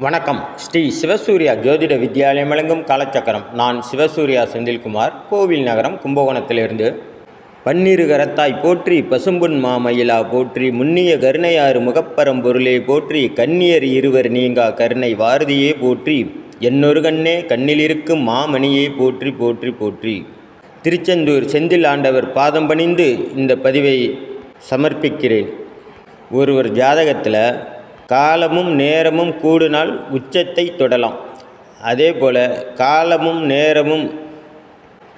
வணக்கம். ஸ்ரீ சிவசூர்யா ஜோதிட வித்யாலயம் வழங்கும் காலச்சக்கரம். நான் சிவசூர்யா செந்தில்குமார், கோவில் நகரம், கும்பகோணத்திலிருந்து. பன்னிரு கரத்தாய் போற்றி, பசும்பொன் மாமயிலா போற்றி, முன்னிய கருணையாறு முகப்பரம் பொருளே போற்றி, கன்னியர் இருவர் நீங்கா கருணை வாரதியே போற்றி, என்னொரு கண்ணே கண்ணிலிருக்கும் மாமணியே போற்றி போற்றி போற்றி. திருச்செந்தூர் செந்தில் ஆண்டவர் பாதம் பணிந்து இந்த பதிவை சமர்ப்பிக்கிறேன். ஒருவர் ஜாதகத்தில் காலமும் நேரமும் கூடினால் உச்சத்தை தொடலாம். அதே போல் காலமும் நேரமும்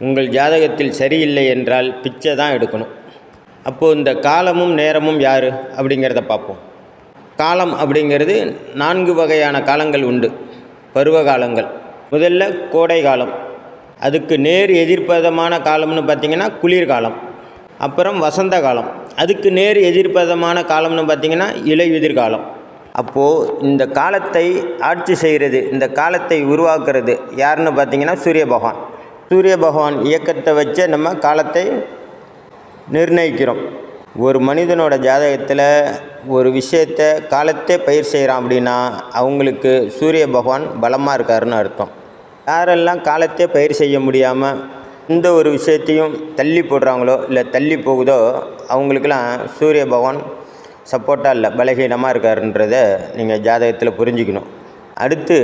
உங்கள் ஜாதகத்தில் சரியில்லை என்றால் பிச்சை தான் எடுக்கணும். அப்போது இந்த காலமும் நேரமும் யார் அப்படிங்கிறத பார்ப்போம். காலம் அப்படிங்கிறது 4 வகையான காலங்கள் உண்டு. பருவ காலங்கள். முதல்ல கோடை காலம். அதுக்கு நேர் எதிர்ப்பதமான காலம்னு பார்த்திங்கன்னா குளிர்காலம். அப்புறம் வசந்த காலம். அதுக்கு நேர் எதிர்ப்பதமான காலம்னு பார்த்திங்கன்னா இலையுதிர் காலம். அப்போது இந்த காலத்தை ஆட்சி செய்கிறது, இந்த காலத்தை உருவாக்குறது யாருன்னு பார்த்திங்கன்னா சூரிய பகவான். சூரிய பகவான் இயக்கத்தை வச்சு நம்ம காலத்தை நிர்ணயிக்கிறோம். ஒரு மனிதனோட ஜாதகத்தில் ஒரு விஷயத்தை காலத்தை பயிர் செய்கிறான் அப்படின்னா அவங்களுக்கு சூரிய பகவான் பலமாக இருக்காருன்னு அர்த்தம். யாரெல்லாம் காலத்தை பயிர் செய்ய முடியாமல் எந்த ஒரு விஷயத்தையும் தள்ளி போடுறாங்களோ இல்லை தள்ளி போகுதோ அவங்களுக்கெல்லாம் சூரிய பகவான் சப்போர்ட்டாக இல்லை, பலகீனமாக இருக்காருன்றதை நீங்கள் ஜாதகத்தில் புரிஞ்சுக்கணும். அடுத்து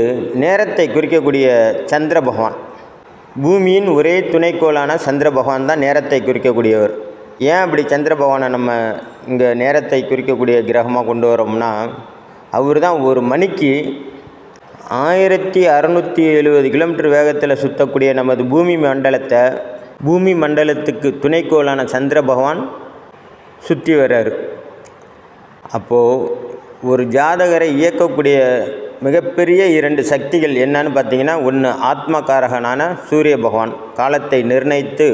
நேரத்தை குறிக்கக்கூடிய சந்திர பகவான். பூமியின் ஒரே துணைக்கோளான சந்திர பகவான் தான் நேரத்தை குறிக்கக்கூடியவர். ஏன் அப்படி சந்திர பகவானை நம்ம இங்கே நேரத்தை குறிக்கக்கூடிய கிரகமாக கொண்டு வரோம்னா, அவர் தான் ஒரு மணிக்கு 1670 கிலோமீட்டர் வேகத்தில் சுற்றக்கூடிய நமது பூமி மண்டலத்துக்கு துணைக்கோளான சந்திர பகவான் சுற்றி வர்றாரு. அப்போது ஒரு ஜாதகரை இயக்கக்கூடிய மிகப்பெரிய 2 சக்திகள் என்னன்னு பார்த்தீங்கன்னா, ஒன்று ஆத்மகாரகனான சூரிய பகவான் காலத்தை நிர்ணயித்து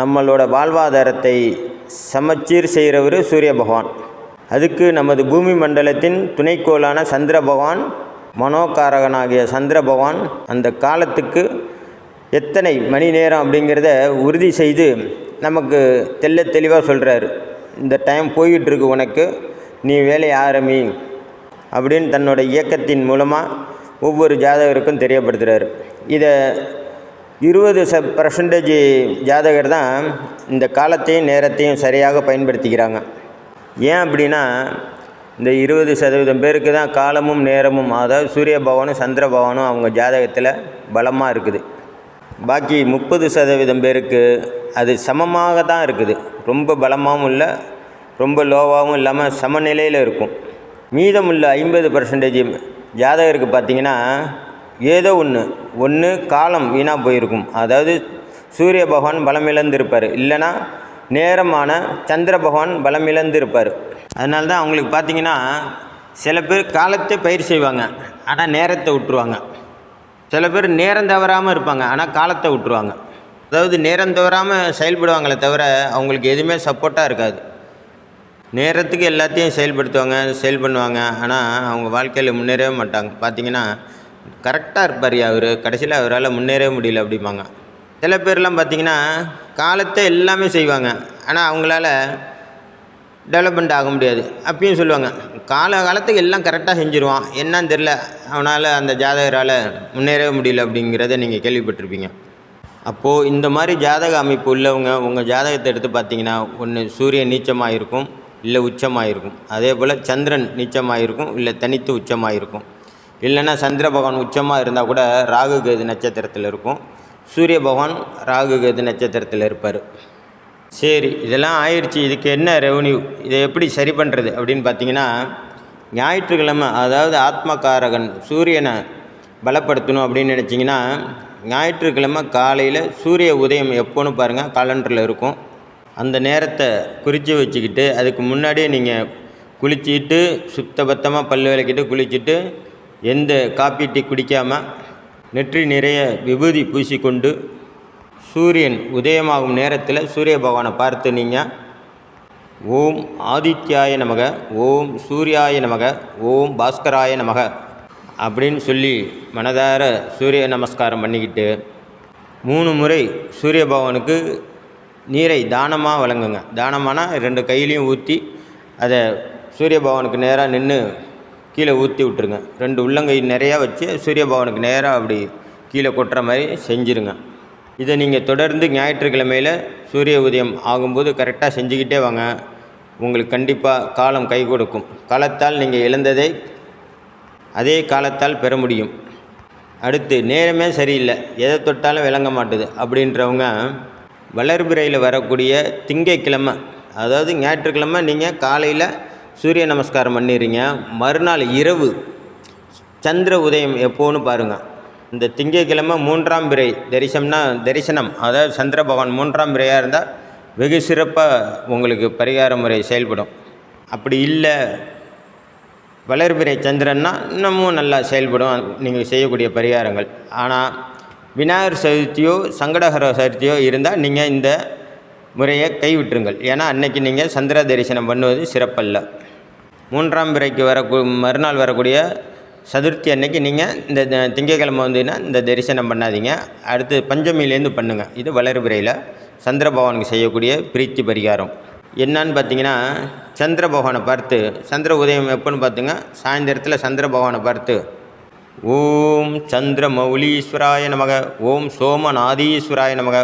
நம்மளோட வாழ்வாதாரத்தை சமச்சீர் செய்கிறவர் சூரிய பகவான். அதுக்கு நமது பூமி மண்டலத்தின் துணைக்கோளான சந்திர பகவான், மனோகாரகனாகிய சந்திர பகவான் அந்த காலத்துக்கு எத்தனை மணி நேரம் அப்படிங்கிறத உறுதி செய்து நமக்கு தெளிவாக சொல்கிறாரு. இந்த டைம் போயிட்டுருக்கு, உனக்கு நீ வேலையை ஆரம்பி அப்படின்னு தன்னோட இயக்கத்தின் மூலமாக ஒவ்வொரு ஜாதகருக்கும் தெரியப்படுத்துகிறார். இதை 20% ஜாதகர் தான் இந்த காலத்தையும் நேரத்தையும் சரியாக பயன்படுத்திக்கிறாங்க. ஏன் அப்படின்னா, இந்த 20% பேருக்கு தான் காலமும் நேரமும், அதாவது சூரிய பகவானும் சந்திர பகவானும் அவங்க ஜாதகத்தில் பலமாக இருக்குது. பாக்கி 30% பேருக்கு அது சமமாக தான் இருக்குது. ரொம்ப பலமாகவும் இல்லை, ரொம்ப லோவாகவும் இல்லாமல் சமநிலையில் இருக்கும். மீதமுள்ள 50% ஜாதகருக்கு பார்த்திங்கன்னா ஏதோ ஒன்று காலம் வீணாக போயிருக்கும். அதாவது சூரிய பகவான் பலமிழந்திருப்பார், இல்லைன்னா நேரமான சந்திர பகவான் பலமிழந்திருப்பார். அதனால தான் அவங்களுக்கு பார்த்திங்கன்னா சில பேர் காலத்தை பயிர் செய்வாங்க, ஆனால் நேரத்தை விட்டுருவாங்க. சில பேர் நேரம் தவறாமல் இருப்பாங்க, ஆனால் காலத்தை விட்டுருவாங்க. அதாவது நேரம் தவறாமல் செயல்படுவாங்களே தவிர அவங்களுக்கு எதுவுமே சப்போர்ட்டாக இருக்காது. நேரத்துக்கு எல்லாத்தையும் செயல் பண்ணுவாங்க, ஆனால் அவங்க வாழ்க்கையில் முன்னேறவே மாட்டாங்க. பார்த்திங்கன்னா கரெக்டாக இருப்பார் அவர், கடைசியில் அவரால் முன்னேறவே முடியல அப்படிம்பாங்க. சில பேர்லாம் பார்த்திங்கன்னா காலத்தை எல்லாமே செய்வாங்க, ஆனால் அவங்களால டெவலப்மெண்ட் ஆக முடியாது. அப்பயும் சொல்லுவாங்க, காலத்துக்கு எல்லாம் கரெக்டாக செஞ்சுருவான், என்னன்னு தெரில, அவனால் அந்த ஜாதகரால் முன்னேறவே முடியல அப்படிங்கிறத நீங்கள் கேள்விப்பட்டிருப்பீங்க. அப்போது இந்த மாதிரி ஜாதக அமைப்பு உள்ளவங்க உங்கள் ஜாதகத்தை எடுத்து பார்த்தீங்கன்னா, ஒன்று சூரியன் நீச்சமாக இருக்கும், இல்லை உச்சமாக இருக்கும். அதே போல் சந்திரன் நீச்சமாக இருக்கும், இல்லை தனித்து உச்சமாக இருக்கும். இல்லைன்னா சந்திர பகவான் உச்சமாக இருந்தால் கூட ராகு கேது நட்சத்திரத்தில் இருக்கும், சூரிய பகவான் ராகு கேது நட்சத்திரத்தில் இருப்பார். சரி, இதெல்லாம் ஆயிடுச்சு, இதுக்கு என்ன ரெவன்யூ, இதை எப்படி சரி பண்ணுறது அப்படின்னு பார்த்தீங்கன்னா, ஞாயிற்றுக்கிழமை, அதாவது ஆத்மகாரகன் சூரியனை பலப்படுத்தணும் அப்படின்னு நினச்சிங்கன்னா, ஞாயிற்றுக்கிழமை காலையில் சூரிய உதயம் எப்போன்னு பாருங்கள், காலண்டரில் இருக்கும். அந்த நேரத்தை குறித்து வச்சுக்கிட்டு அதுக்கு முன்னாடியே நீங்கள் குளிச்சுட்டு சுத்தபத்தமாக பல் விளக்கிட்டு குளிச்சுட்டு எந்த காப்பி டீ குடிக்காமல் நெற்றி நிறைய விபூதி பூசிக்கொண்டு சூரியன் உதயமாகும் நேரத்தில் சூரிய பகவானை பார்த்து நீங்கள் ஓம் ஆதித்யாய நமக, ஓம் சூர்யாய நமக, ஓம் பாஸ்கராய நமக அப்படின்னு சொல்லி மனதார சூரிய நமஸ்காரம் பண்ணிக்கிட்டு 3 முறை சூரிய பகவானுக்கு நீரை தானமாக வழங்குங்க. தானமானால் 2 கையிலையும் ஊற்றி அதை சூரிய பகவானுக்கு நேராக நின்று கீழே ஊற்றி விட்ருங்க. 2 உள்ளங்கை நிறையா வச்சு சூரிய பகவானுக்கு நேராக அப்படி கீழே கொட்டுற மாதிரி செஞ்சுருங்க. இதை நீங்கள் தொடர்ந்து ஞாயிற்றுக்கிழமையில் சூரிய உதயம் ஆகும்போது கரெக்டாக செஞ்சுக்கிட்டே வாங்க. உங்களுக்கு கண்டிப்பாக காலம் கை கொடுக்கும். காலத்தால் நீங்கள் இழந்ததை அதே காலத்தால் பெற முடியும். அடுத்து நேரமே சரியில்லை, எதை தொட்டாலும் விளங்க மாட்டுது அப்படின்றவங்க வளர்பிறையில் வரக்கூடிய திங்கட்கிழமை, அதாவது ஞாயிற்றுக்கிழமை நீங்கள் காலையில் சூரிய நமஸ்காரம் பண்ணிடுறீங்க. மறுநாள் இரவு சந்திர உதயம் எப்போன்னு பாருங்கள். இந்த திங்கட்கிழமை 3ஆம் பிறை தரிசனம், அதாவது சந்திர பகவான் 3ஆம் பிறையாக இருந்தால் வெகு சிறப்பாக உங்களுக்கு பரிகார முறை செயல்படும். அப்படி இல்லை வளர்பிறை சந்திரன்னா இன்னமும் நல்லா செயல்படும் நீங்கள் செய்யக்கூடிய பரிகாரங்கள். ஆனால் விநாயகர் சதுர்த்தியோ சங்கடஹர சதுர்த்தியோ இருந்தால் நீங்கள் இந்த முறையை கைவிட்டுருங்கள். ஏன்னா அன்னைக்கு நீங்கள் சந்திர தரிசனம் பண்ணுவது சிறப்பல்ல. 3ஆம் பிறைக்கு மறுநாள் வரக்கூடிய சதுர்த்தி அன்னைக்கு நீங்கள் இந்த திங்கட்கிழமை வந்ததுன்னா இந்த தரிசனம் பண்ணாதீங்க. அடுத்து பஞ்சமியிலேருந்து பண்ணுங்கள். இது வளர்பிறையில் சந்திர பகவானுக்கு செய்யக்கூடிய பிரீத்தி பரிகாரம். என்னான்னு பார்த்தீங்கன்னா, சந்திர பகவானை பார்த்து, சந்திர உதயம் எப்போன்னு பார்த்துங்க, சாயந்தரத்தில் சந்திர பகவானை பார்த்து ஓம் சந்திர மௌலீஸ்வராய நமக, ஓம் சோமநாதீஸ்வராய நமக,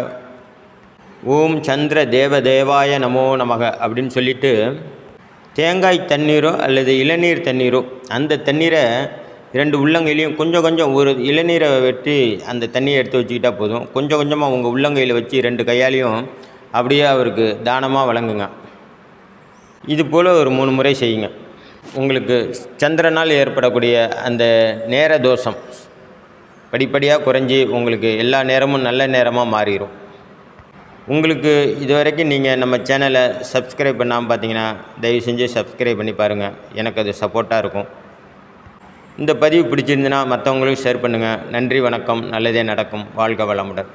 ஓம் சந்திர தேவதேவாய நமோ நமக அப்படின்னு சொல்லிவிட்டு தேங்காய் தண்ணீரோ அல்லது இளநீர் தண்ணீரோ, அந்த தண்ணீரை 2 உள்ளங்கையிலையும் கொஞ்சம் கொஞ்சம், ஒரு இளநீரை வெட்டி அந்த தண்ணியை எடுத்து வச்சுக்கிட்டால் போதும். கொஞ்சம் கொஞ்சமாக உங்கள் உள்ளங்கையில் வச்சு 2 கையாலையும் அப்படியே அவருக்கு தானமாக வழங்குங்க. இது போல் ஒரு 3 முறை செய்யுங்க. உங்களுக்கு சந்திரனால் ஏற்படக்கூடிய அந்த நேர தோஷம் படிப்படியாக குறைஞ்சி உங்களுக்கு எல்லா நேரமும் நல்ல நேரமாக மாறிடும். உங்களுக்கு இதுவரைக்கும் நீங்கள் நம்ம சேனலை சப்ஸ்கிரைப் பண்ணாமல் பார்த்தீங்கன்னா தயவு செஞ்சு சப்ஸ்கிரைப் பண்ணி பாருங்கள். எனக்கு அது சப்போர்ட்டாக இருக்கும். இந்த பதிவு பிடிச்சிருந்துன்னா மற்றவங்களுக்கு ஷேர் பண்ணுங்கள். நன்றி, வணக்கம். நல்லதே நடக்கும். வாழ்க வளமுடன்.